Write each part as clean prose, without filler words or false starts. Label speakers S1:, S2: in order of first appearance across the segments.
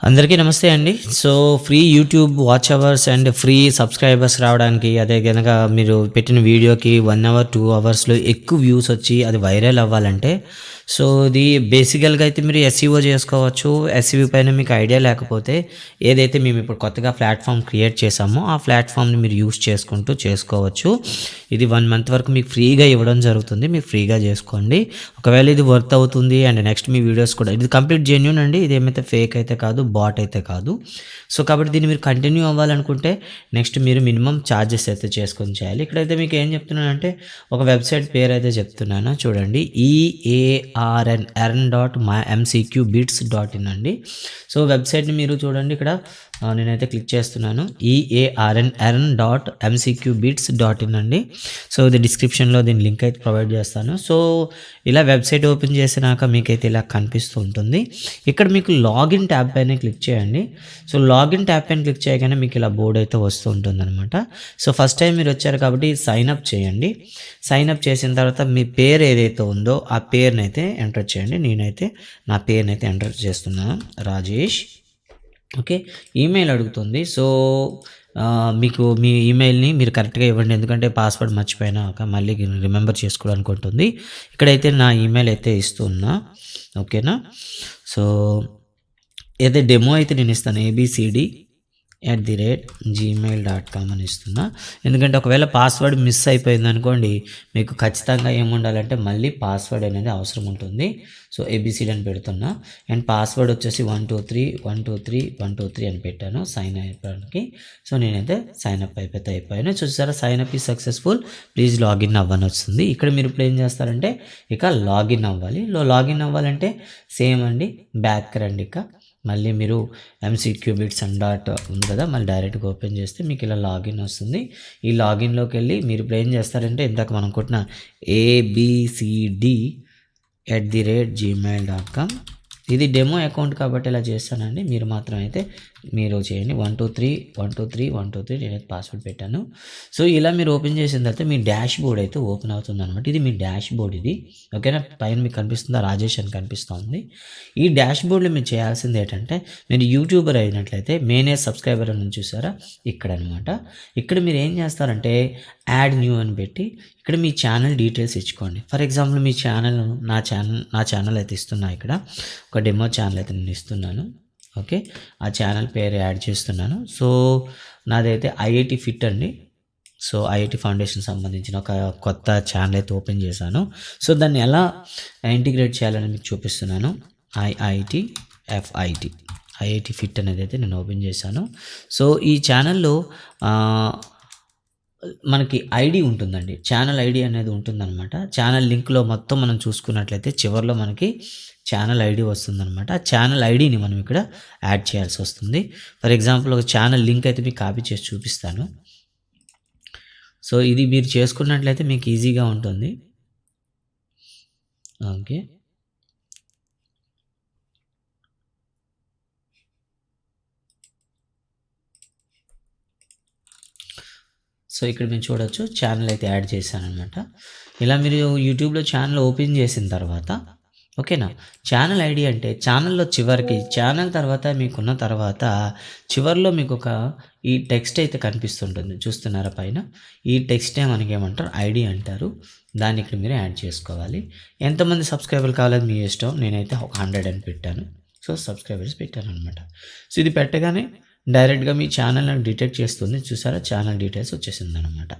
S1: అందరికీ నమస్తే అండి. So, free YouTube watch hours and free subscribers రావడానికి అదే గనక మీరు పెట్టిన వీడియోకి 1 అవర్, 2 అవర్స్‌లో ఎక్కువ వ్యూస్ వచ్చి అది వైరల్ అవ్వాలంటే సో, ఇది బేసికల్‌గా అయితే మీరు ఎస్‌ఈఓ చేసుకోవచ్చు. ఎస్‌ఈఓ పైన మీకు ఐడియా లేకపోతే ఏదైతే మేము ఇప్పుడు కొత్తగా ప్లాట్‌ఫార్మ్ క్రియేట్ చేసామో ఆ ప్లాట్‌ఫార్మ్‌ని మీరు యూజ్ చేసుకుంటూ చేసుకోవచ్చు. ఇది 1 మంత్ వరకు మీకు ఫ్రీగా ఇవ్వడం జరుగుతుంది. మీరు ఫ్రీగా చేసుకోండి. ఒకవేళ ఇది వర్త్ అవుతుంది అండ్ నెక్స్ట్ మీ వీడియోస్ కూడా ఇది కంప్లీట్ జెన్యూన్ అండి. ఇదేమైతే ఫేక్ అయితే కాదు, బాట్ అయితే కాదు. సో, కాబట్టి దీన్ని మీరు కంటిన్యూ అవ్వాలనుకుంటే నెక్స్ట్ మీరు మినిమమ్ చార్జెస్ అయితే చేసుకొని చేయాలి. ఇక్కడైతే మీకు ఏం చెప్తున్నానంటే ఒక వెబ్‌సైట్ పేరైతే చెప్తున్నాను చూడండి. earn.mcqbeats.in అండి. సో, వెబ్‌సైట్‌ని మీరు చూడండి ఇక్కడ నేనైతే క్లిక్ చేస్తున్నాను. earn.mcqbeats.in అండి. సో, ఇది డిస్క్రిప్షన్‌లో దీని లింక్ అయితే ప్రొవైడ్ చేస్తాను. సో, ఇలా వెబ్‌సైట్ ఓపెన్ చేసినాక మీకైతే ఇలా కనిపిస్తూ ఉంటుంది. ఇక్కడ మీకు లాగిన్ ట్యాబ్ పైన క్లిక్ చేయండి. సో, లాగిన్ ట్యాబ్ పైన క్లిక్ చేయగానే మీకు ఇలా బోర్డ్ అయితే వస్తూ ఉంటుందనమాట. సో, ఫస్ట్ టైం మీరు వచ్చారు కాబట్టి సైన్ అప్ చేయండి. సైన్ అప్ చేసిన తర్వాత మీ పేరు ఏదైతే ఉందో ఆ పేరునైతే ఎంటర్ చేయండి. నేనైతే నా పేరునైతే ఎంటర్ చేస్తున్నాను. రాజేష్. ఓకే. ఈమెయిల్ అడుగుతుంది. సో, మీకు మీ ఈమెయిల్‌ని మీరు కరెక్ట్‌గా ఇవ్వండి. ఎందుకంటే పాస్వర్డ్ మర్చిపోయినాక మళ్ళీ రిమెంబర్ చేసుకోవడానికి ఉంటుంది. ఇక్కడైతే నా ఈమెయిల్ అయితే ఇస్తున్నా. ఓకేనా. సో, ఏదో డెమో అయితే నేను ఇస్తాను. abcd@gmail.com అని ఇస్తున్నా. ఎందుకంటే ఒకవేళ పాస్వర్డ్ మిస్ అయిపోయిందనుకోండి మీకు ఖచ్చితంగా ఏముండాలంటే మళ్ళీ పాస్వర్డ్ అనేది అవసరం ఉంటుంది. సో, ఏబీసీడీ అని పెడుతున్నా అండ్ పాస్వర్డ్ వచ్చేసి 123 అని పెట్టాను సైన్ అయిపోవడానికి. సో, నేనైతే సైన్ అప్ అయిపోయాను. చూసారా sign up is successful. Please login అవ్వని వస్తుంది. ఇక్కడ మీరు ఇప్పుడు ఏం చేస్తారంటే ఇక లాగిన్ అవ్వాలి. లాగిన్ అవ్వాలంటే సేమ్ అండి బ్యాక్ రండి ఇక. మళ్ళీ మీరు ఎంసీక్యూబిట్స్ అండ్ డాట్ ఉంది కదా మళ్ళీ డైరెక్ట్గా ఓపెన్ చేస్తే మీకు ఇలా లాగిన్ వస్తుంది. ఈ లాగిన్లోకి వెళ్ళి మీరు ఇప్పుడు ఏం చేస్తారంటే ఇందాక మనం కొట్టిన abcd@gmail.com ఇది డెమో అకౌంట్ కాబట్టి ఇలా చేస్తానండి. మీరు మాత్రం అయితే మీరు చేయండి. 123 నేనైతే పాస్వర్డ్ పెట్టాను. సో, ఇలా మీరు ఓపెన్ చేసిన తర్వాత మీ డాష్ బోర్డ్ అయితే ఓపెన్ అవుతుందనమాట. ఇది మీ డాష్ బోర్డ్ ఇది. ఓకేనా. పైన మీకు కనిపిస్తుందా రాజేష్ అని కనిపిస్తుంది. ఈ డాష్ బోర్డ్లో మీరు చేయాల్సింది ఏంటంటే మీరు యూట్యూబర్ అయినట్లయితే మేనేజ్ సబ్స్క్రైబర్ అని చూసారా ఇక్కడ అనమాట. ఇక్కడ మీరు ఏం చేస్తారంటే యాడ్ న్యూ అని పెట్టి ఇక్కడ మీ ఛానల్ డీటెయిల్స్ ఇచ్చుకోండి. ఫర్ ఎగ్జాంపుల్ మీ ఛానల్ నా ఛానల్ అయితే ఇస్తున్నా ఇక్కడ ఒక డెమో ఛానల్ అయితే నేను ఇస్తున్నాను. ఓకే. ఆ ఛానల్ పేరు యాడ్ చేస్తున్నాను. సో, నాదైతే ఐఐటీ ఫిట్ అండి. సో, ఐఐటీ ఫౌండేషన్ సంబంధించిన ఒక కొత్త ఛానల్ అయితే ఓపెన్ చేశాను. సో, దాన్ని ఎలా ఇంటిగ్రేట్ చేయాలని మీకు చూపిస్తున్నాను. ఐఐటీ ఫిట్ అనేది అయితే నేను ఓపెన్ చేశాను. సో, ఈ ఛానల్‌లో మనకి ఐడి ఉంటుందండి. ఛానల్ ఐడి అనేది ఉంటుందనమాట. ఛానల్ లింక్‌లో మొత్తం మనం చూసుకున్నట్లయితే చివర్లో మనకి ఛానల్ ఐడి వస్తుందనమాట. ఆ ఛానల్ ఐడిని మనం ఇక్కడ యాడ్ చేయాల్సి వస్తుంది. ఫర్ ఎగ్జాంపుల్ ఒక ఛానల్ లింక్ అయితే మీకు కాపీ చేసి చూపిస్తాను. సో, ఇది మీరు చేసుకున్నట్లయితే మీకు ఈజీగా ఉంటుంది. ఓకే. సో, ఇక్కడ మీరు చూడొచ్చు ఛానల్ అయితే యాడ్ చేశాననమాట. ఇలా మీరు యూట్యూబ్‌లో ఛానల్ ఓపెన్ చేసిన తర్వాత ఓకేనా. ఛానల్ ఐడి అంటే ఛానల్‌లో చివరికి ఛానల్ తర్వాత మీకున్న తర్వాత చివర్లో మీకొక ఈ టెక్స్ట్ అయితే కనిపిస్తుంటుంది. చూస్తున్నారా పైన? ఈ టెక్స్టే మనకేమంటారు ఐడి అంటారు. దాన్ని ఇక్కడ మీరు యాడ్ చేసుకోవాలి. ఎంతమంది సబ్స్క్రైబర్లు కావాలో మీ ఇష్టం. నేనైతే ఒక 100 అని పెట్టాను. So, subscribers పెట్టాననమాట. సో, ఇది పెట్టగానే డైరెక్ట్‌గా మీ ఛానల్ నాకు డిటెక్ట్ చేస్తుంది. చూసారా ఛానల్ డీటెయిల్స్ వచ్చేసిందనమాట.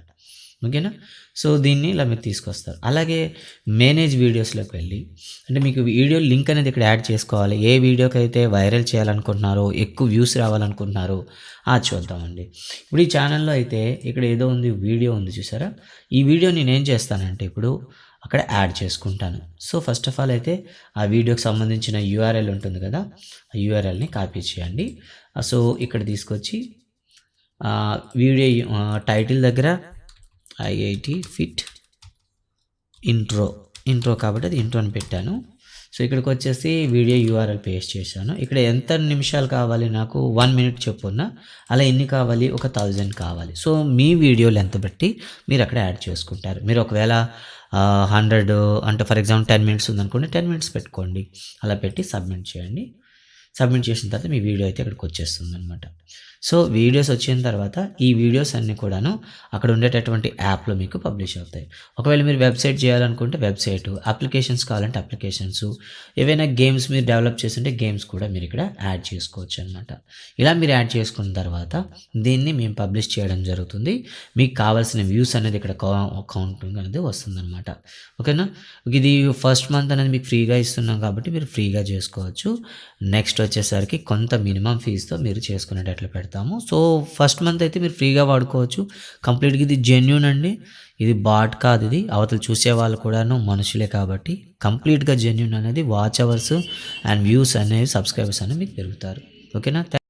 S1: ఓకేనా. సో, దీన్ని ఇలా మీరు తీసుకొస్తారు. అలాగే మేనేజ్ వీడియోస్‌లోకి వెళ్ళి అంటే మీకు వీడియో లింక్ అనేది ఇక్కడ యాడ్ చేసుకోవాలి. ఏ వీడియోకైతే వైరల్ చేయాలనుకుంటున్నారో, ఎక్కువ వ్యూస్ రావాలనుకుంటున్నారో చూద్దామండి. ఇప్పుడు ఈ ఛానల్‌లో అయితే ఇక్కడ ఏదో ఉంది వీడియో ఉంది చూసారా? ఈ వీడియో నేనేం చేస్తానంటే ఇప్పుడు అక్కడ యాడ్ చేసుకుంటాను. సో, ఫస్ట్ ఆఫ్ ఆల్ అయితే ఆ వీడియోకి సంబంధించిన యూఆర్ఎల్ ఉంటుంది కదా! ఆ యూఆర్ఎల్‌ని కాపీ చేయండి. సో, ఇక్కడ తీసుకొచ్చి వీడియో టైటిల్ దగ్గర ఐఐటీ ఫిట్ ఇంట్రో కాబట్టి అది ఇంట్రో అని పెట్టాను. సో, ఇక్కడికొచ్చేసి వీడియో యూఆర్ఎల్ పేస్ట్ చేశాను. ఇక్కడ ఎంత నిమిషాలు కావాలి నాకు 1 మినిట్ చొప్పున. అలా ఎన్ని కావాలి? ఒక 1000 కావాలి. సో, మీ వీడియో లెంత్ బట్టి మీరు అక్కడ యాడ్ చేసుకుంటారు. మీరు ఒకవేళ 100 అంటే ఫర్ ఎగ్జాంపుల్ 10 మినిట్స్ ఉందనుకోండి 10 మినిట్స్ పెట్టుకోండి. అలా పెట్టి సబ్మిట్ చేయండి. సబ్మిట్ చేసిన తర్వాత మీ వీడియో అయితే ఇక్కడికి వచ్చేస్తుందనమాట. సో వీడియోస్ వచ్చిన తర్వాత ఈ వీడియోస్ అన్నీ కూడాను అక్కడ ఉండేటటువంటి యాప్‌లో మీకు పబ్లిష్ అవుతాయి. ఒకవేళ మీరు వెబ్‌సైట్ చేయాలనుకుంటే వెబ్‌సైటు, అప్లికేషన్స్ కావాలంటే అప్లికేషన్సు, ఏవైనా గేమ్స్ మీరు డెవలప్ చేసుంటే గేమ్స్ కూడా మీరిక్కడ యాడ్ చేసుకోవచ్చనమాట. ఇలా మీరు యాడ్ చేసుకున్న తర్వాత దీన్ని మేము పబ్లిష్ చేయడం జరుగుతుంది. మీకు కావాల్సిన వ్యూస్ అనేది ఇక్కడ కౌంటింగ్ అనేది వస్తుందనమాట. ఓకేనా? ఇది ఫస్ట్ మంత్ అనేది మీకు ఫ్రీగా ఇస్తున్నాం కాబట్టి మీరు ఫ్రీగా చేసుకోవచ్చు. నెక్స్ట్ వచ్చేసరికి కొంత మినిమమ్ ఫీజ్‌తో మీరు చేసుకునేటట్లు పెడతాము. సో ఫస్ట్ మంత్ అయితే మీరు ఫ్రీగా వాడుకోవచ్చు. కంప్లీట్‌గా ఇది జెన్యూన్ అండి. ఇది బాట్ కాదు ఇది. అవతల చూసేవాళ్ళు కూడాను మనుషులే కాబట్టి కంప్లీట్‌గా జెన్యూన్ అనేది వాచ్ అవర్స్ అండ్ వ్యూస్ అనేవి సబ్స్క్రైబర్స్ అనేవి మీకు పెరుగుతారు. ఓకేనా?